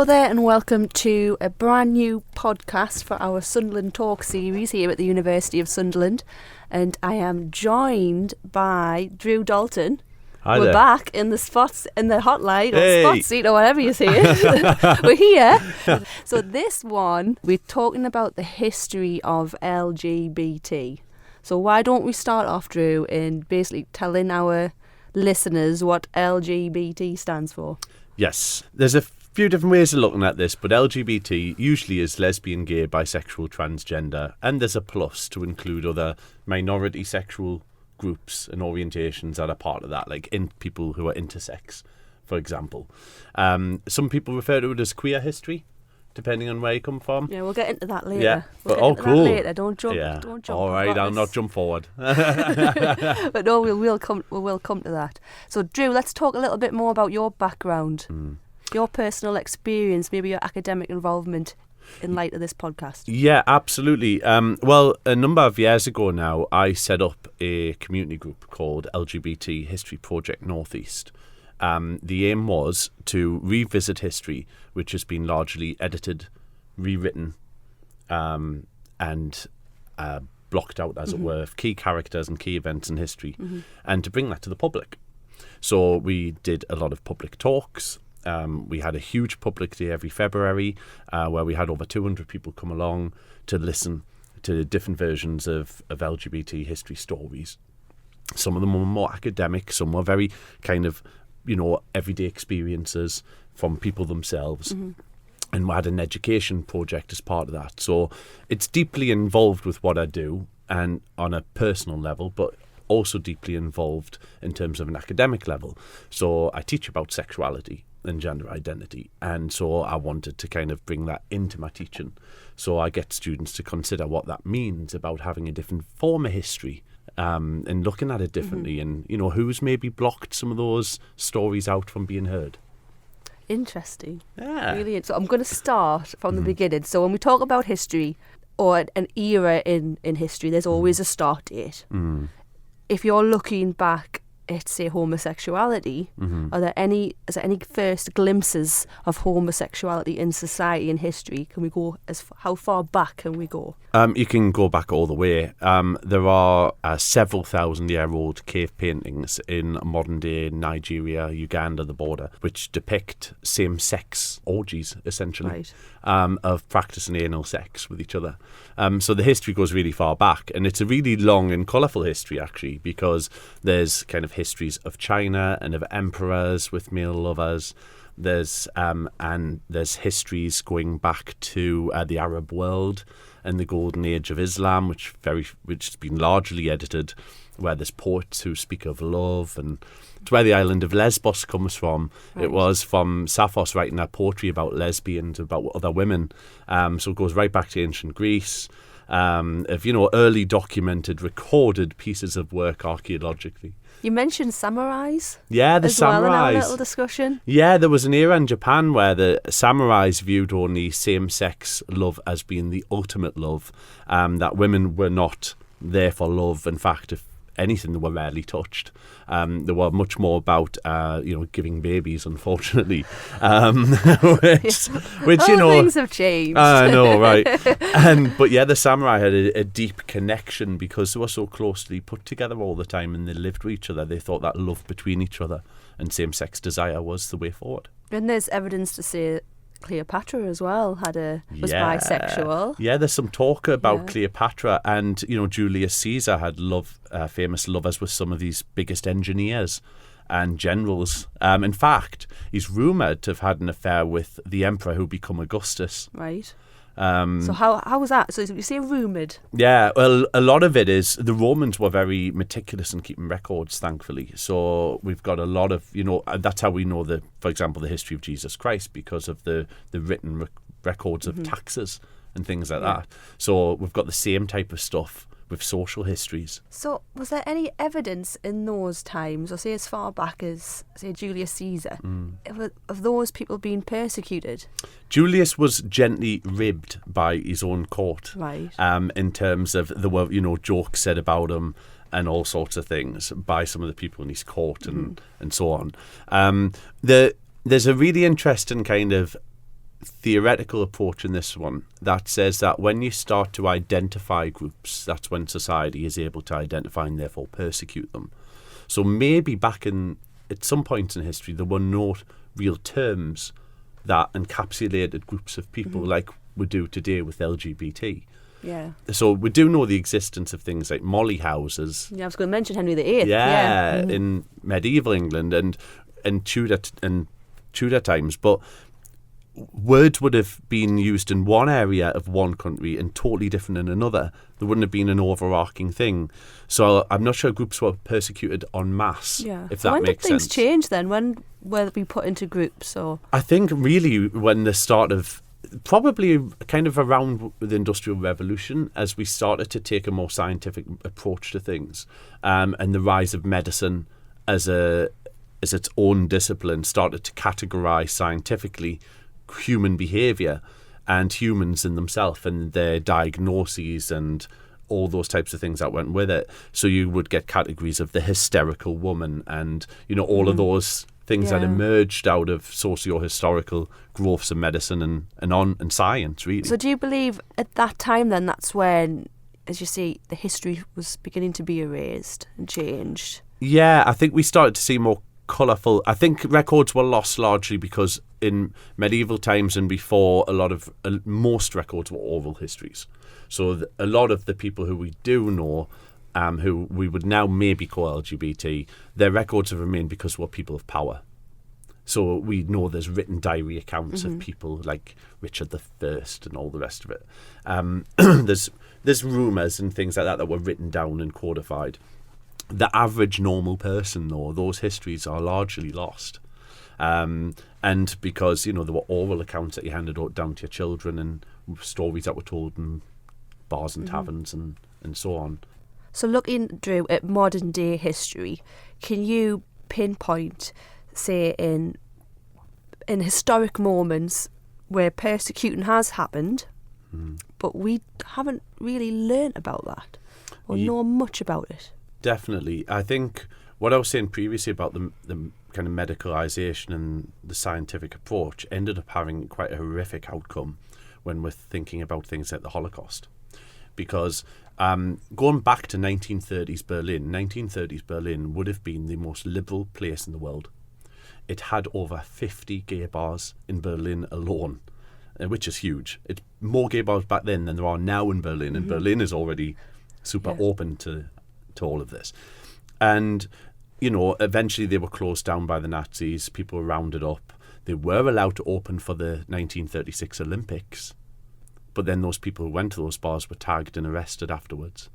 Hello there and welcome to a brand new podcast for our Sunderland Talk series here at the University of Sunderland, and I am joined by Drew Dalton. Hi We're there. back in the hotline Hey. or spot seat or whatever you say it. We're here. So this one, we're talking about the history of LGBT. So why don't we start off, Drew, in basically telling our listeners what LGBT stands for? Yes, there's a few different ways of looking at this, but LGBT usually is lesbian, gay, bisexual, transgender, and there's a plus to include other minority sexual groups and orientations that are part of that, like people who are intersex, for example. Some people refer to it as queer history, depending on where you come from. Yeah, we'll get into that later. Yeah, We'll but get into cool. that later. Don't jump. Yeah. Don't jump. All right, I'll not jump forward. But no, we will come to that. So, Drew, let's talk a little bit more about your background, your personal experience, maybe your academic involvement in light of this podcast. Yeah, absolutely. Well, a number of years ago now, I set up a community group called LGBT History Project Northeast. The aim was to revisit history, which has been largely edited, rewritten, and blocked out, as it were, of key characters and key events in history, and to bring that to the public. So we did a lot of public talks. We had a huge public day every February where we had over 200 people come along to listen to different versions of LGBT history stories. Some of them were more academic, some were very kind of, everyday experiences from people themselves. And we had an education project as part of that. So it's deeply involved with what I do and on a personal level, but also deeply involved in terms of an academic level. So I teach about sexuality and gender identity, and so I wanted to kind of bring that into my teaching. So I get students to consider what that means about having a different form of history, and looking at it differently, and who's maybe blocked some of those stories out from being heard. Interesting. Yeah. Really. So I'm going to start from the beginning. So when we talk about history or an era in history, there's always a start date. If you're looking back at, say, homosexuality, is there any first glimpses of homosexuality in society in history? Can we go how far back can we go? You can go back all the way. There are several thousand-year-old cave paintings in modern-day Nigeria, Uganda, the border, which depict same-sex orgies, essentially, of practicing anal sex with each other. So the history goes really far back, and it's a really long and colourful history, actually, because there's kind of histories of China and of emperors with male lovers. There's histories going back to the Arab world and the golden age of Islam, which has been largely edited, where there's poets who speak of love, and it's where the island of Lesbos comes from. Right. It was from Sappho's writing that poetry about lesbians, about other women. So it goes right back to ancient Greece, of early documented, recorded pieces of work archaeologically. You mentioned samurais. Yeah, the as samurais. Well in our little discussion. Yeah, there was an era in Japan where the samurais viewed only same-sex love as being the ultimate love, that women were not there for love. In fact, if anything, they were rarely touched. They were much more about, giving babies, unfortunately. Which things have changed. I know, right? But yeah, the samurai had a deep connection because they were so closely put together all the time, and they lived with each other. They thought that love between each other and same-sex desire was the way forward. And there's evidence to say Cleopatra as well was bisexual. Yeah, there's some talk about Cleopatra, and Julius Caesar had famous lovers with some of these biggest engineers and generals. In fact, he's rumoured to have had an affair with the emperor who became Augustus. Right. So how was that? So you say rumoured? Yeah, well, a lot of it is the Romans were very meticulous in keeping records, thankfully. So we've got a lot of, that's how we know, for example, the history of Jesus Christ, because of the written records of taxes and things like that. So we've got the same type of stuff with social histories. So was there any evidence in those times, or say as far back as, say, Julius Caesar, of those people being persecuted? Julius was gently ribbed by his own court. Right. In terms of, there were, jokes said about him and all sorts of things by some of the people in his court and so on. There's a really interesting kind of theoretical approach in this one that says that when you start to identify groups, that's when society is able to identify and therefore persecute them. So maybe at some point in history, there were no real terms that encapsulated groups of people like we do today with LGBT. Yeah. So we do know the existence of things like molly houses. Yeah, I was going to mention Henry VIII. Yeah, in medieval England and Tudor times, but words would have been used in one area of one country and totally different in another. There wouldn't have been an overarching thing. So I'm not sure groups were persecuted en masse, if that makes sense. When did things change then? When were we put into groups? Or I think really when the start of, probably kind of around the Industrial Revolution, as we started to take a more scientific approach to things, and the rise of medicine as its own discipline started to categorise scientifically human behaviour and humans in themselves and their diagnoses and all those types of things that went with it. So you would get categories of the hysterical woman and, all of those things that emerged out of socio-historical growths of medicine and science, really. So do you believe at that time then that's when, as you see, the history was beginning to be erased and changed? Yeah, I think we started to see more colourful. I think records were lost largely because in medieval times and before, most records were oral histories. So a lot of the people who we do know, who we would now maybe call LGBT, their records have remained because we're people of power. So we know there's written diary accounts of people like Richard I and all the rest of it. There's rumours and things like that were written down and codified. The average normal person, though, those histories are largely lost. And because, there were oral accounts that you handed down to your children and stories that were told in bars and taverns and so on. So looking, Drew, at modern day history, can you pinpoint, say, in historic moments where persecution has happened, but we haven't really learnt about that or know much about it? Definitely. I think what I was saying previously about the kind of medicalisation and the scientific approach ended up having quite a horrific outcome when we're thinking about things like the Holocaust. Because going back to 1930s Berlin would have been the most liberal place in the world. It had over 50 gay bars in Berlin alone, which is huge. It's more gay bars back then than there are now in Berlin, and Berlin is already super open to all of this. And, eventually they were closed down by the Nazis. People were rounded up. They were allowed to open for the 1936 Olympics. But then those people who went to those bars were tagged and arrested afterwards.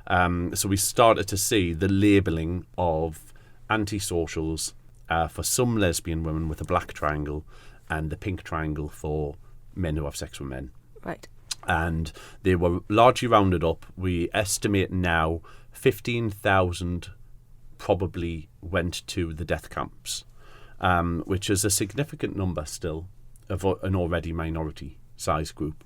So we started to see the labelling of antisocials for some lesbian women with a black triangle and the pink triangle for men who have sex with men. Right. And they were largely rounded up. We estimate now 15,000 probably went to the death camps, which is a significant number still of an already minority size group.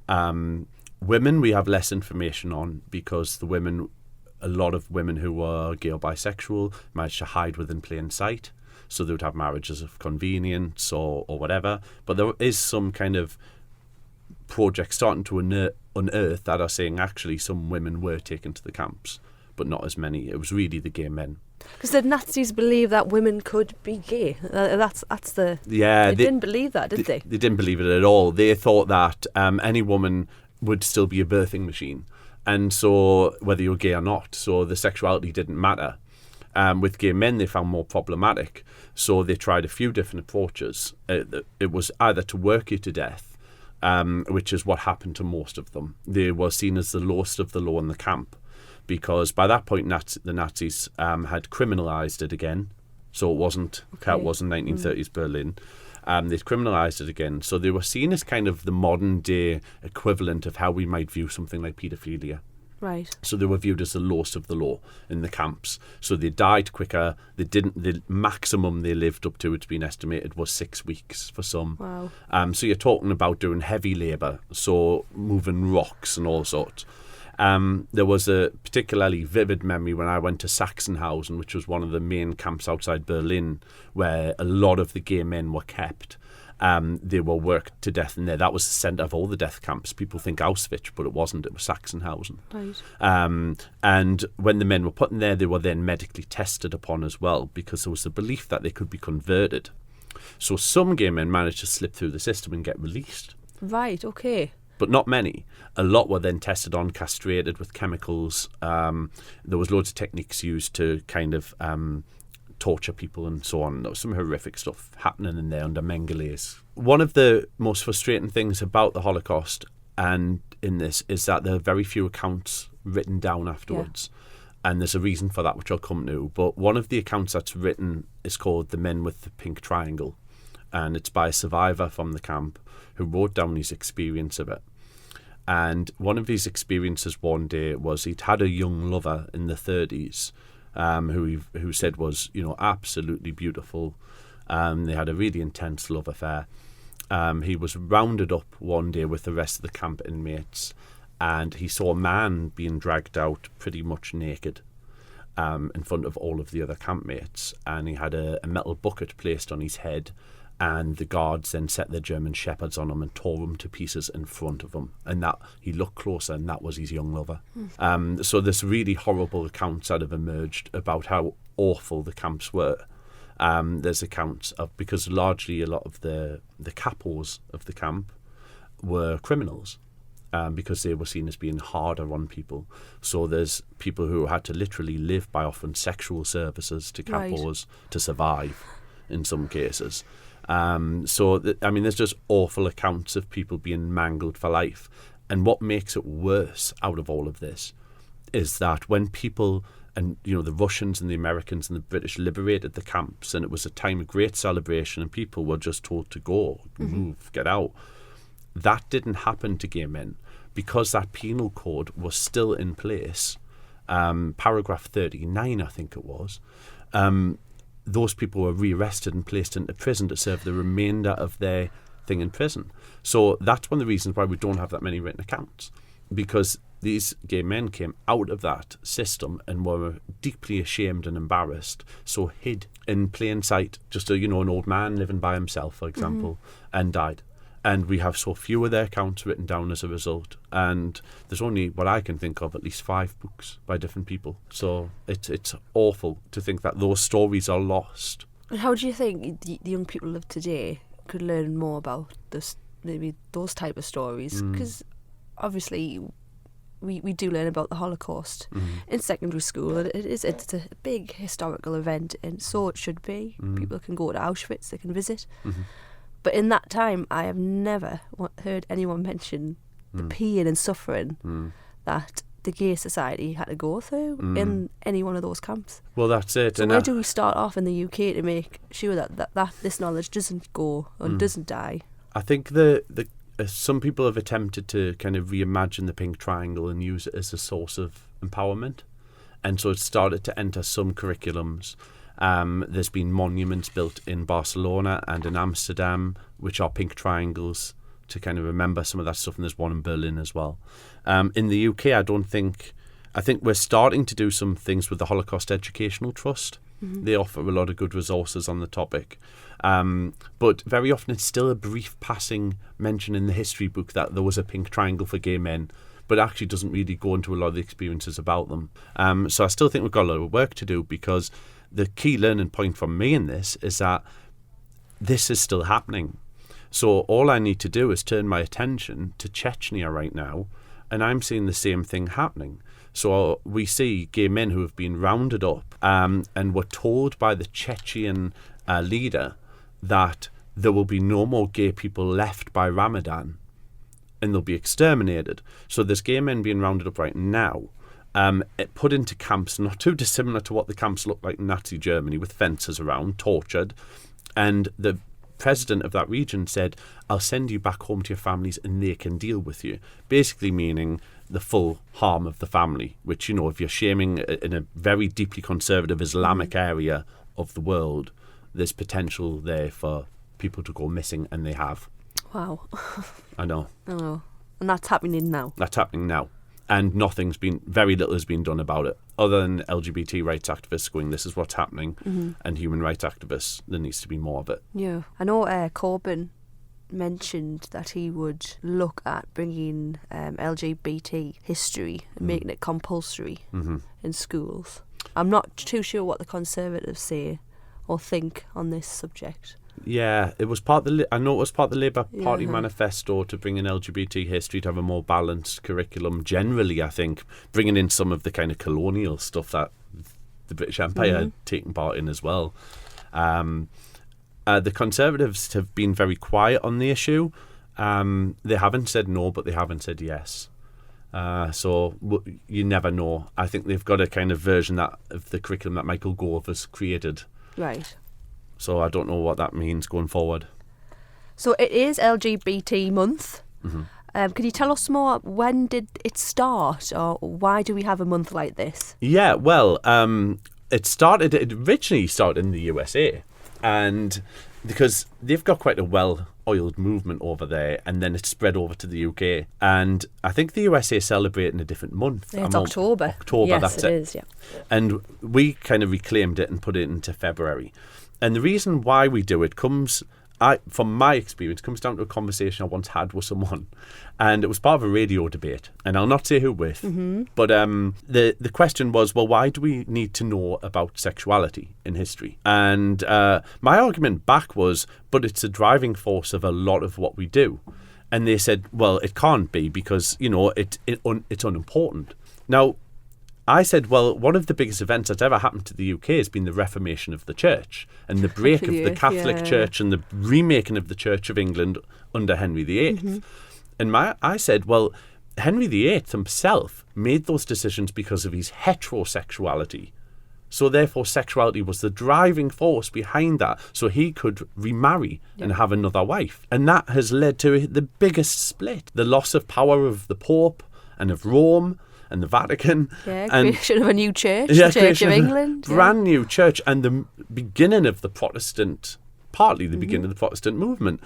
Women we have less information on because a lot of women who were gay or bisexual managed to hide within plain sight, so they would have marriages of convenience or whatever. But there is some kind of projects starting to unearth that are saying actually some women were taken to the camps, but not as many. It was really the gay men. Because the Nazis believed that women could be gay. That's the... Yeah. They didn't believe that, did they? They didn't believe it at all. They thought that any woman would still be a birthing machine. And so, whether you're gay or not, so the sexuality didn't matter. With gay men, they found more problematic. So they tried a few different approaches. It was either to work you to death, which is what happened to most of them. They were seen as the lowest of the low in the camp, because by that point the Nazis had criminalised it again. So it wasn't 1930s Berlin. They'd criminalised it again. So they were seen as kind of the modern day equivalent of how we might view something like paedophilia. Right. So they were viewed as the lowest of the low in the camps. So they died quicker. The maximum they lived up to, it's been estimated, was 6 weeks for some. Wow. So you're talking about doing heavy labour, so moving rocks and all sorts. There was a particularly vivid memory when I went to Sachsenhausen, which was one of the main camps outside Berlin, where a lot of the gay men were kept. They were worked to death in there. That was the centre of all the death camps. People think Auschwitz, but it wasn't. It was Sachsenhausen. Right. And when the men were put in there, they were then medically tested upon as well, because there was the belief that they could be converted. So some gay men managed to slip through the system and get released. Right, okay. But not many. A lot were then tested on, castrated with chemicals. There was loads of techniques used to kind of torture people and so on. There was some horrific stuff happening in there under Mengele. One of the most frustrating things about the Holocaust and in this is that there are very few accounts written down afterwards. Yeah. And there's a reason for that, which I'll come to. But one of the accounts that's written is called The Men with the Pink Triangle. And it's by a survivor from the camp who wrote down his experience of it. And one of his experiences one day was he'd had a young lover in the 30s who said was, absolutely beautiful. They had a really intense love affair. He was rounded up one day with the rest of the camp inmates, and he saw a man being dragged out pretty much naked in front of all of the other campmates. And he had a metal bucket placed on his head, and the guards then set their German shepherds on him and tore him to pieces in front of him. And that he looked closer, and that was his young lover. So there's really horrible accounts that have emerged about how awful the camps were. There's accounts of, because largely a lot of the capos of the camp were criminals, because they were seen as being harder on people. So there's people who had to literally live by offering sexual services to capos to survive in some cases. There's just awful accounts of people being mangled for life. And what makes it worse out of all of this is that when people, and the Russians and the Americans and the British liberated the camps, and it was a time of great celebration, and people were just told to go, move, get out. That didn't happen to gay men because that penal code was still in place. Paragraph 39, I think it was. Those people were rearrested and placed into prison to serve the remainder of their thing in prison. So that's one of the reasons why we don't have that many written accounts, because these gay men came out of that system and were deeply ashamed and embarrassed, so hid in plain sight, just an old man living by himself, for example, and died. And we have so few of their accounts written down as a result. And there's only, what I can think of, at least 5 books by different people. So it's awful to think that those stories are lost. And how do you think the young people of today could learn more about this, maybe those type of stories? Because obviously we do learn about the Holocaust in secondary school. It's a big historical event, and so it should be. People can go to Auschwitz, they can visit. But in that time, I have never heard anyone mention the pain and suffering that the gay society had to go through in any one of those camps. Well, that's it. So where do we start off in the UK to make sure that this knowledge doesn't go and doesn't die? I think some people have attempted to kind of reimagine the Pink Triangle and use it as a source of empowerment. And so it's started to enter some curriculums. There's been monuments built in Barcelona and in Amsterdam, which are pink triangles to kind of remember some of that stuff. And there's one in Berlin as well. In the UK, I think we're starting to do some things with the Holocaust Educational Trust. They offer a lot of good resources on the topic. But very often it's still a brief passing mention in the history book that there was a pink triangle for gay men, but actually doesn't really go into a lot of the experiences about them. So I still think we've got a lot of work to do, because the key learning point from me in this is that this is still happening. So all I need to do is turn my attention to Chechnya right now, and I'm seeing the same thing happening. So we see gay men who have been rounded up and were told by the Chechen leader that there will be no more gay people left by Ramadan and they'll be exterminated. So there's gay men being rounded up right now, put into camps not too dissimilar to what the camps looked like in Nazi Germany, with fences around, tortured. And the president of that region said, I'll send you back home to your families and they can deal with you. Basically meaning the full harm of the family, which, if you're shaming in a very deeply conservative Islamic area of the world, there's potential there for people to go missing, and they have. Wow. I know. And that's happening now. That's happening now. And very little has been done about it, other than LGBT rights activists going, this is what's happening, and human rights activists, there needs to be more of it. Yeah. I know Corbyn mentioned that he would look at bringing LGBT history and making it compulsory in schools. I'm not too sure what the Conservatives say or think on this subject. Yeah, it was part of I know it was part of the Labour Party manifesto to bring in LGBT history, to have a more balanced curriculum. Generally, I think bringing in some of the kind of colonial stuff that the British Empire had taken part in as well. The Conservatives have been very quiet on the issue. They haven't said no, but they haven't said yes. So you never know. I think they've got a kind of version of the curriculum that Michael Gove has created. Right. So I don't know what that means going forward. So it is LGBT month. Can you tell us more? When did it start, or why do we have a month like this? Yeah, well, it originally started in the USA, and because they've got quite a well-oiled movement over there, and then it spread over to the UK. And I think the USA celebrate in a different month. Yeah, it's October. October, yes, that's it is, yeah. And we kind of reclaimed it and put it into February. And the reason why we do it comes, from my experience, comes down to a conversation I once had with someone. And it was part of a radio debate. And I'll not say who with. But the question was, well, why do we need to know about sexuality in history? And my argument back was, but it's a driving force of a lot of what we do. And they said, well, it can't be because, it's unimportant. Now, I said, well, one of the biggest events that's ever happened to the UK has been the Reformation of the Church and the break of the Catholic Church and the remaking of the Church of England under Henry VIII. And I said, well, Henry VIII himself made those decisions because of his heterosexuality. So therefore, sexuality was the driving force behind that, so he could remarry and have another wife. And that has led to the biggest split, the loss of power of the Pope and of Rome and the Vatican. Yeah, and creation of a new church, the Church of England. Brand new church, and the beginning of the Protestant, partly the beginning of the Protestant movement.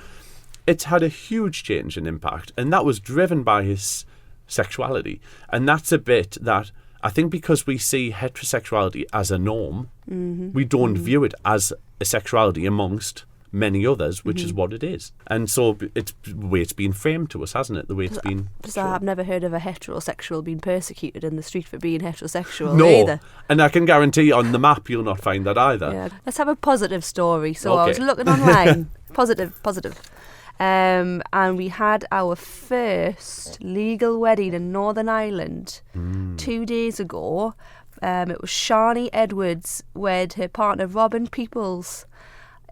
It's had a huge change in impact, and that was driven by his sexuality. And that's a bit that I think, because we see heterosexuality as a norm, we don't view it as a sexuality amongst many others, which is what it is. And so it's the way it's been framed to us, hasn't it? The way it's been shown. I've never heard of a heterosexual being persecuted in the street for being heterosexual either. And I can guarantee on the map you'll not find that either. Yeah. Let's have a positive story. So I was looking online. Positive. And we had our first legal wedding in Northern Ireland 2 days ago. It was Shani Edwards wed her partner Robin Peoples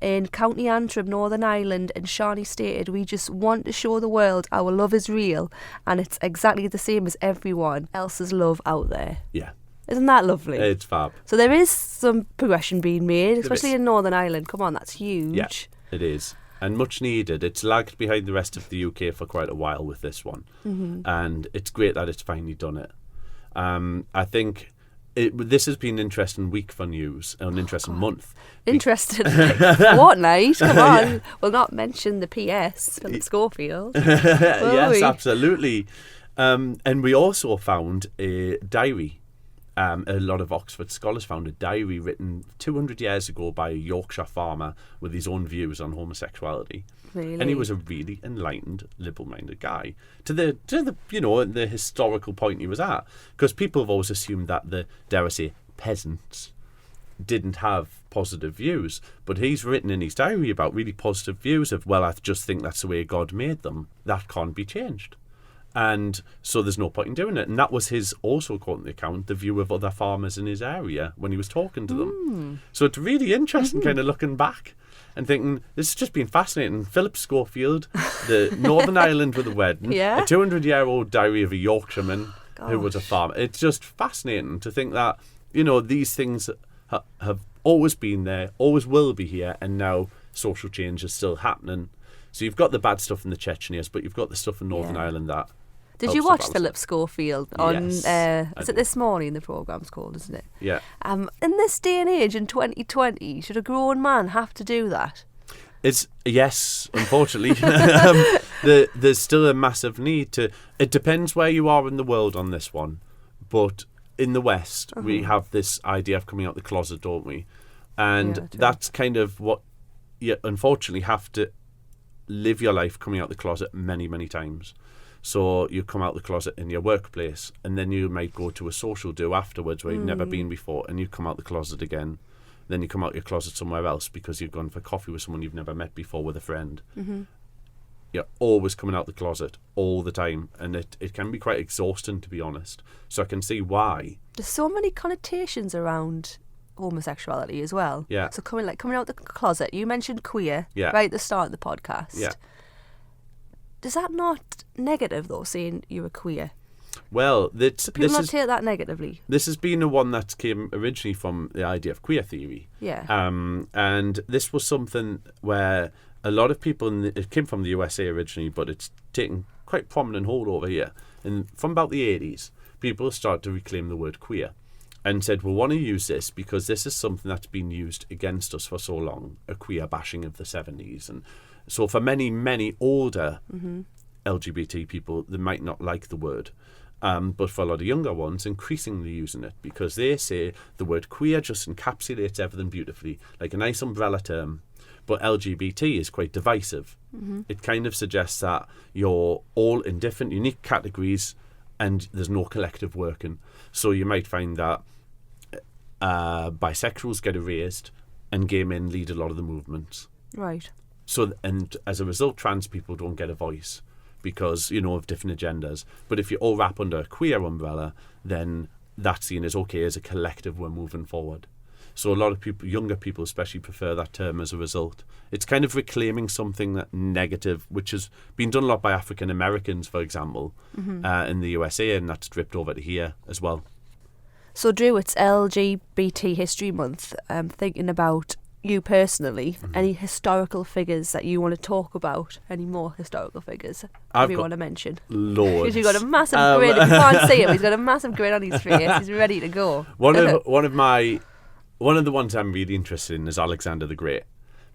in County Antrim, Northern Ireland, and Shani stated, "We just want to show the world our love is real, and it's exactly the same as everyone else's love out there." Yeah. Isn't that lovely? It's fab. So there is some progression being made, especially in Northern Ireland. Come on, that's huge. Yeah, it is. And much needed. It's lagged behind the rest of the UK for quite a while with this one. And it's great that it's finally done it. I think this has been an interesting week for news, an interesting month. Interesting fortnight. Come on. We'll not mention the PS, Philip Schofield. Yes, absolutely. And we also found a diary. A lot of Oxford scholars found a diary written 200 years ago by a Yorkshire farmer with his own views on homosexuality. Really? And he was a really enlightened, liberal-minded guy to the historical point he was at. Because people have always assumed that the, dare I say, peasants didn't have positive views. But he's written in his diary about really positive views of, well, I just think that's the way God made them. That can't be changed. And so there's no point in doing it. And that was his, also according to the account, the view of other farmers in his area when he was talking to them. So it's really interesting kind of looking back and thinking, this has just been fascinating. Philip Schofield, the Northern Ireland with a wedding, a 200-year-old diary of a Yorkshireman who was a farmer. It's just fascinating to think that, these things have always been there, always will be here, and now social change is still happening. So you've got the bad stuff in the Chechnyas, but you've got the stuff in Northern Ireland that... Did you watch Philip Schofield on... Yes, is it This Morning, the programme's called, isn't it? Yeah. In this day and age, in 2020, should a grown man have to do that? Yes, unfortunately. There's still a massive need to... It depends where you are in the world on this one. But in the West, we have this idea of coming out the closet, don't we? And that's kind of what you unfortunately have to live your life coming out the closet many, many times. So you come out the closet in your workplace, and then you might go to a social do afterwards where you've never been before, and you come out the closet again. Then you come out your closet somewhere else because you've gone for coffee with someone you've never met before, with a friend. You're always coming out the closet all the time, and it can be quite exhausting, to be honest. So I can see why. There's so many connotations around homosexuality as well. Yeah. So coming out the closet, you mentioned queer right at the start of the podcast. Yeah. Is that not negative though, saying you're a queer? Well, People not take that negatively. This has been the one that came originally from the idea of queer theory. Yeah. And this was something where a lot of people, it came from the USA originally, but it's taken quite prominent hold over here. And from about the 80s, people started to reclaim the word queer and said, we want to use this because this is something that's been used against us for so long, a queer bashing of the 70s. And so for many, many older LGBT people, they might not like the word. But for a lot of younger ones, increasingly using it because they say the word queer just encapsulates everything beautifully, like a nice umbrella term. But LGBT is quite divisive. It kind of suggests that you're all in different, unique categories and there's no collective working. So you might find that bisexuals get erased and gay men lead a lot of the movements. Right. So, and as a result, trans people don't get a voice because, of different agendas. But if you all wrap under a queer umbrella, then that's seen as okay, as a collective, we're moving forward. So a lot of people, younger people especially, prefer that term as a result. It's kind of reclaiming something that negative, which has been done a lot by African Americans, for example, in the USA, and that's dripped over to here as well. So Drew, it's LGBT History Month. I'm thinking about you personally, any historical figures that you want to talk about? Any more historical figures you want to mention? Loads. Because you've got a massive grin. If you can't see him, he's got a massive grin on his face. He's ready to go. One of the ones I'm really interested in is Alexander the Great,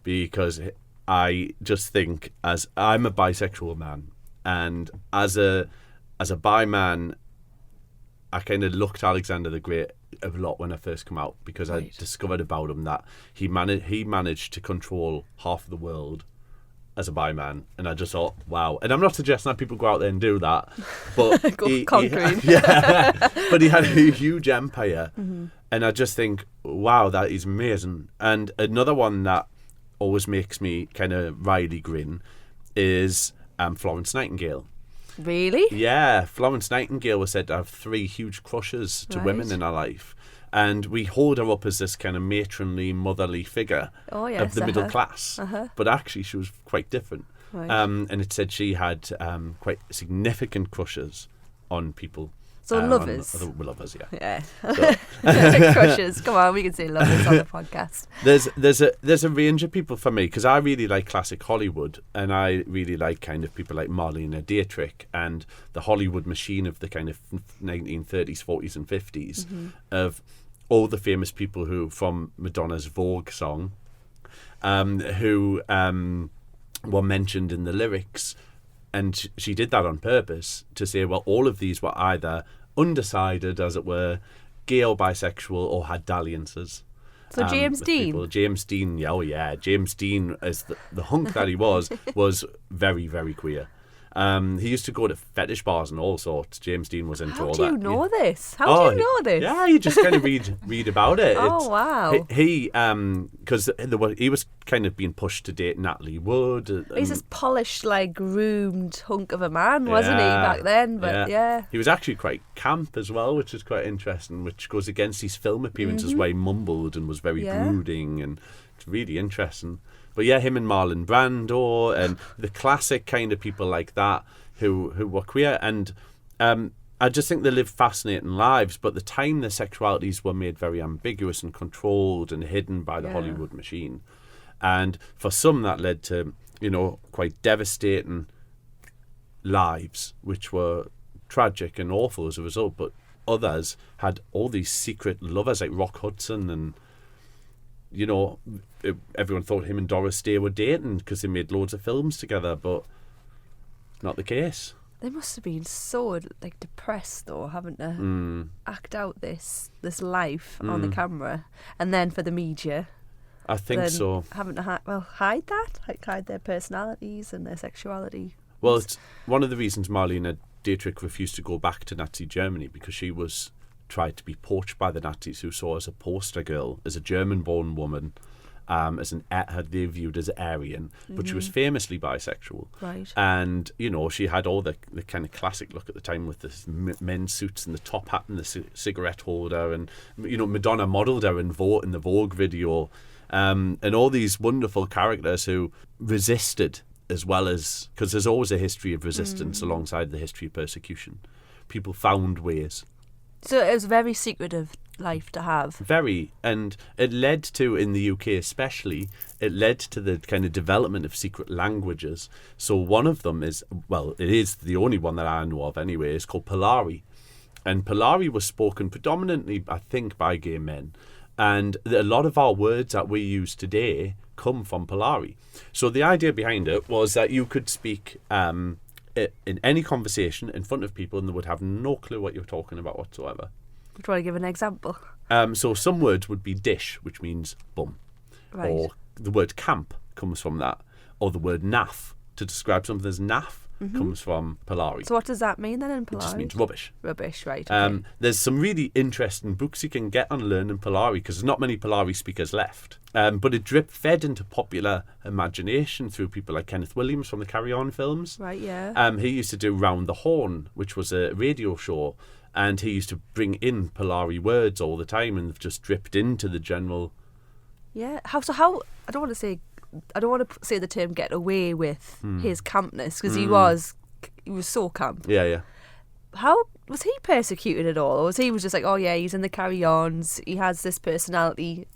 because I just think, as I'm a bisexual man, and as a bi man, I kind of looked at Alexander the Great a lot when I first came out, because I discovered about him that he managed to control half of the world as a bi man, and I just thought, wow. And I'm not suggesting that people go out there and do that, but but he had a huge empire, and I just think, wow, that is amazing. And another one that always makes me kind of wryly grin is Florence Nightingale. Really? Yeah, Florence Nightingale was said to have 3 huge crushes to women in her life. And we hold her up as this kind of matronly, motherly figure of the middle class. But actually, she was quite different. Right. And it said she had quite significant crushes on people. So lovers. Lovers, yeah. Yeah. So. Crushes. Come on, we can say lovers on the podcast. There's a range of people for me, because I really like classic Hollywood, and I really like kind of people like Marlene Dietrich and the Hollywood machine of the kind of 1930s, 40s and 50s of all the famous people who, from Madonna's Vogue song, who were mentioned in the lyrics. And she did that on purpose to say, well, all of these were either undecided, as it were, gay or bisexual, or had dalliances. So James Dean? James Dean, James Dean, as the hunk that he was very, very queer. He used to go to fetish bars and all sorts. James Dean was into all that. How do you know this? How do you know this? Yeah, you just kind of read about it. Wow. Because he was kind of being pushed to date Natalie Wood. He's this polished, groomed hunk of a man, wasn't he, back then? But yeah. He was actually quite camp as well, which is quite interesting, which goes against his film appearances where he mumbled and was very brooding, and it's really interesting. But yeah, him and Marlon Brando and the classic kind of people like that who were queer. And I just think they lived fascinating lives, but at the time their sexualities were made very ambiguous and controlled and hidden by the Hollywood machine. And for some that led to, quite devastating lives, which were tragic and awful as a result. But others had all these secret lovers like Rock Hudson, and everyone thought him and Doris Day were dating because they made loads of films together, but not the case. They must have been so depressed though, having to act out this life on the camera, and then for the media, I think then so. Having to hide that, like hide their personalities and their sexuality. Well, it's one of the reasons Marlene Dietrich refused to go back to Nazi Germany, because she was tried to be poached by the Nazis, who saw her as a poster girl, as a German-born woman, they viewed as Aryan, but she was famously bisexual. Right. And, you know, she had all the kind of classic look at the time with the men's suits and the top hat and the cigarette holder. And, you know, Madonna modelled her in the Vogue video. And all these wonderful characters who resisted, as well as, because there's always a history of resistance alongside the history of persecution. People found ways. So it was a very secretive life to have. Very. And it led to, in the UK especially, it led to the kind of development of secret languages. So one of them is, well, it is the only one that I know of anyway, is called Polari. And Polari was spoken predominantly, I think, by gay men. And a lot of our words that we use today come from Polari. So the idea behind it was that you could speak in any conversation in front of people and they would have no clue what you're talking about whatsoever. Do you want to give an example? So some words would be dish, which means bum. Right. Or the word camp comes from that. Or the word naff, to describe something as naff, comes from Polari. So what does that mean then in Polari? It just means rubbish. Rubbish, right. Okay. There's some really interesting books you can get on learning Polari, because there's not many Polari speakers left. But it fed into popular imagination through people like Kenneth Williams from the Carry On films. Right, yeah. He used to do Round the Horn, which was a radio show, and he used to bring in Polari words all the time, and they've just dripped into the general. Yeah. How I don't want to say the term get away with his campness, because he was so camp. Yeah, yeah. How was he persecuted at all, or was he just like, oh yeah, he's in the Carry-Ons, he has this personality,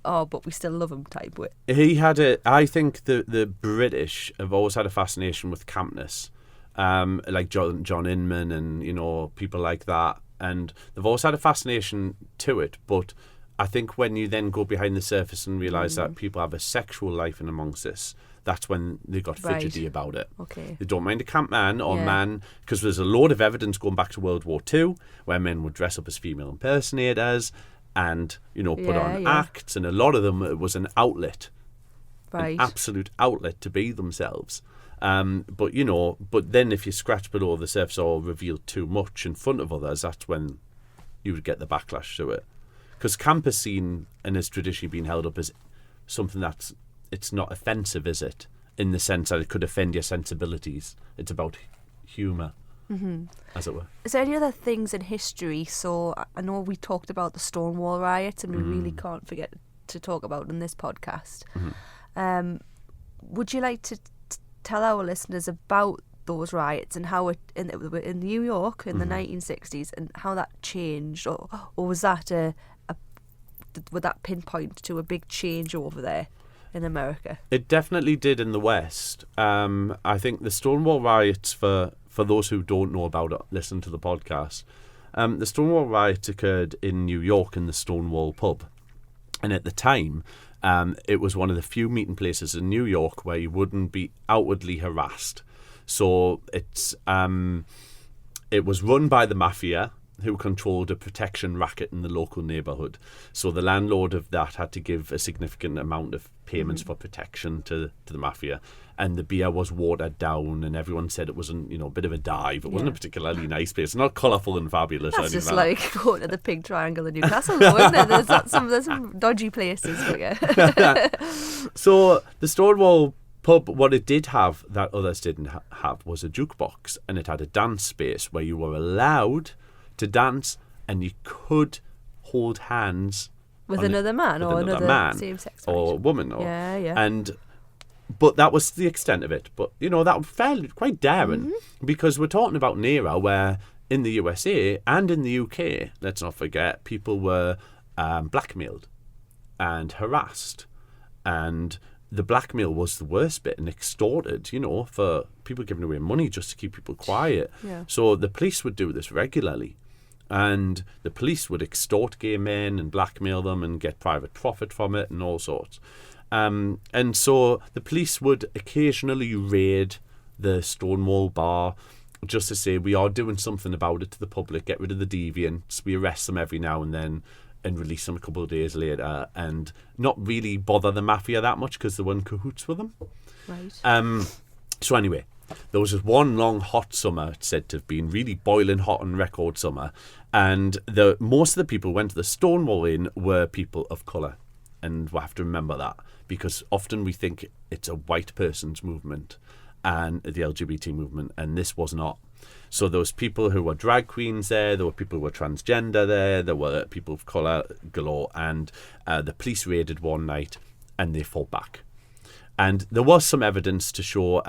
oh but we still love him type way? He had I think the British have always had a fascination with campness, like John Inman and, you know, people like that, and they've always had a fascination to it. But I think when you then go behind the surface and realise that people have a sexual life in amongst this, that's when they got fidgety about it. Okay. They don't mind a camp man or man, because there's a load of evidence going back to World War II where men would dress up as female impersonators and, you know, put on acts, and a lot of them, it was an outlet, an absolute outlet to be themselves. But, you know, but then if you scratch below the surface or reveal too much in front of others, that's when you would get the backlash to it. Because camp is seen and has traditionally been held up as something that's, it's not offensive, is it? In the sense that it could offend your sensibilities. It's about humour, as it were. Is there any other things in history? So I know we talked about the Stonewall riots, and we really can't forget to talk about in this podcast. Would you like to tell our listeners about those riots and how it in New York in the 1960s, and how that changed, or was that would that pinpoint to a big change over there in America? It definitely did in the West. I think the Stonewall riots, for those who don't know about it, listen to the podcast. The Stonewall riots occurred in New York in the Stonewall pub, and at the time, it was one of the few meeting places in New York where you wouldn't be outwardly harassed. So it was run by the mafia, who controlled a protection racket in the local neighbourhood. So the landlord of that had to give a significant amount of payments for protection to the mafia. And the beer was watered down, and everyone said it wasn't, you know, a bit of a dive. It wasn't a particularly nice place. Not colourful and fabulous. That's just like going to the Pink Triangle in Newcastle, though, isn't it? There's some dodgy places. So the Stonewall pub, what it did have that others didn't have was a jukebox, and it had a dance space where you were allowed to dance, and you could hold hands with another man, or another man, same-sex or a woman, or yeah. But that was the extent of it. But, you know, that was fairly quite daring, because we're talking about an era where in the USA and in the UK, let's not forget, people were blackmailed and harassed, and the blackmail was the worst bit, and extorted, you know, for people giving away money just to keep people quiet. Yeah. So the police would do this regularly, and the police would extort gay men and blackmail them and get private profit from it and all sorts. And so the police would occasionally raid the Stonewall bar just to say, we are doing something about it to the public, get rid of the deviants. We arrest them every now and then. and release them a couple of days later and not really bother the mafia that much because they were in cahoots with them. Right. So anyway, there was this one long hot summer. It's said to have been really boiling hot on record summer, and most of the people who went to the Stonewall Inn were people of colour, and we'll have to remember that because often we think it's a white person's movement and the LGBT movement, and this was not. So there was people who were drag queens there were people who were transgender there were people of colour galore, and the police raided one night and they fought back. And there was some evidence to show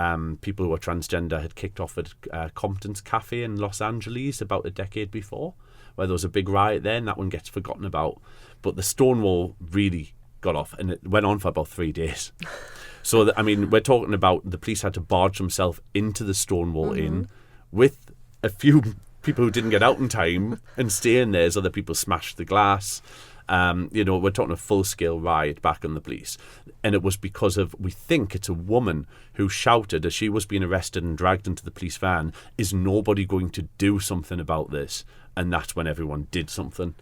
people who were transgender had kicked off at Compton's Cafe in Los Angeles about a decade before, where there was a big riot there, and that one gets forgotten about. But the Stonewall really got off, and it went on for about 3 days. So, we're talking about the police had to barge themselves into the Stonewall Inn with a few people who didn't get out in time and stay in there as other people smashed the glass. We're talking a full-scale riot back on the police. And it was because of, we think it's a woman who shouted as she was being arrested and dragged into the police van, is nobody going to do something about this? And that's when everyone did something.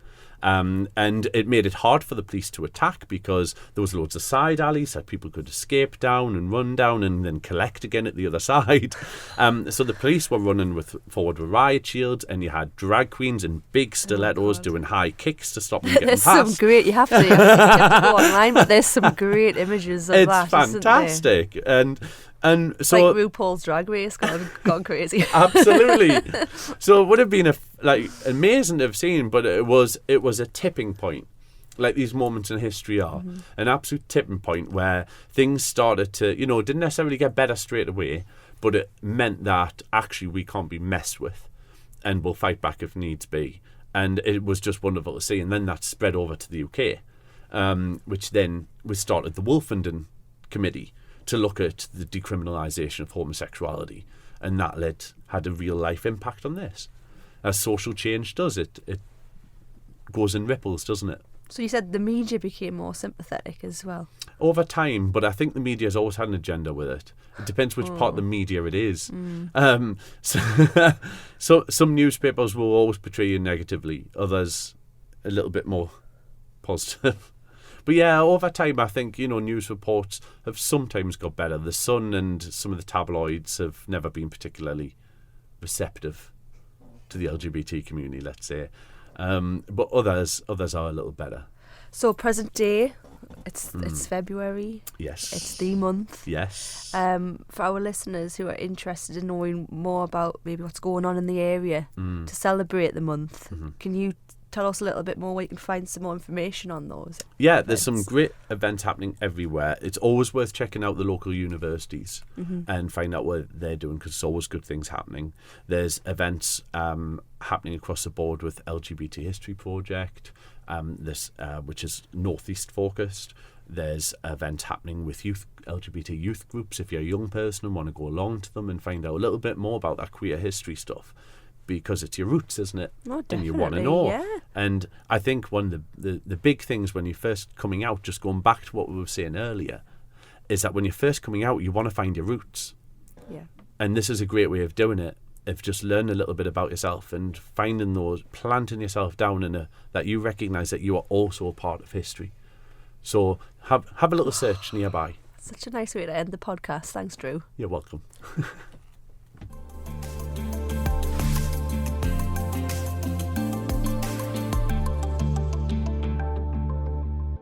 And it made it hard for the police to attack because there was loads of side alleys that people could escape down and run down and then collect again at the other side. So the police were running forward with riot shields, and you had drag queens in big stilettos doing high kicks to stop them getting There's past. some great, you have to go online, but there's some great images of that. It's fantastic. And so like RuPaul's Drag Race gone crazy. Absolutely. So it would have been amazing to have seen, but it was a tipping point, like these moments in history are, an absolute tipping point where things started to, didn't necessarily get better straight away, but it meant that actually we can't be messed with, and we'll fight back if needs be. And it was just wonderful to see. And then that spread over to the UK, which then we started the Wolfenden Committee to look at the decriminalisation of homosexuality, and that had a real life impact on this. As social change does, it goes in ripples, doesn't it? So you said the media became more sympathetic as well? Over time, but I think the media's always had an agenda with it. It depends which part of the media it is. So some newspapers will always portray you negatively, others a little bit more positive. But yeah, over time, I think, news reports have sometimes got better. The Sun and some of the tabloids have never been particularly receptive to the LGBT community, let's say. But others are a little better. So present day, it's February. Yes. It's the month. Yes. For our listeners who are interested in knowing more about maybe what's going on in the area to celebrate the month, can you tell us a little bit more where you can find some more information on those? Yeah, events? There's some great events happening everywhere. It's always worth checking out the local universities and find out what they're doing, because there's always good things happening. There's events happening across the board with LGBT History Project, which is northeast focused. There's events happening with LGBT youth groups if you're a young person and want to go along to them and find out a little bit more about that queer history stuff. Because it's your roots, isn't it? Oh, and you want to know. Yeah. And I think one of the big things when you're first coming out, just going back to what we were saying earlier, is that when you're first coming out, you want to find your roots. Yeah. And this is a great way of doing it, of just learning a little bit about yourself and finding those, planting yourself down in that you recognise that you are also a part of history. So have a little search nearby. Such a nice way to end the podcast. Thanks, Drew. You're welcome.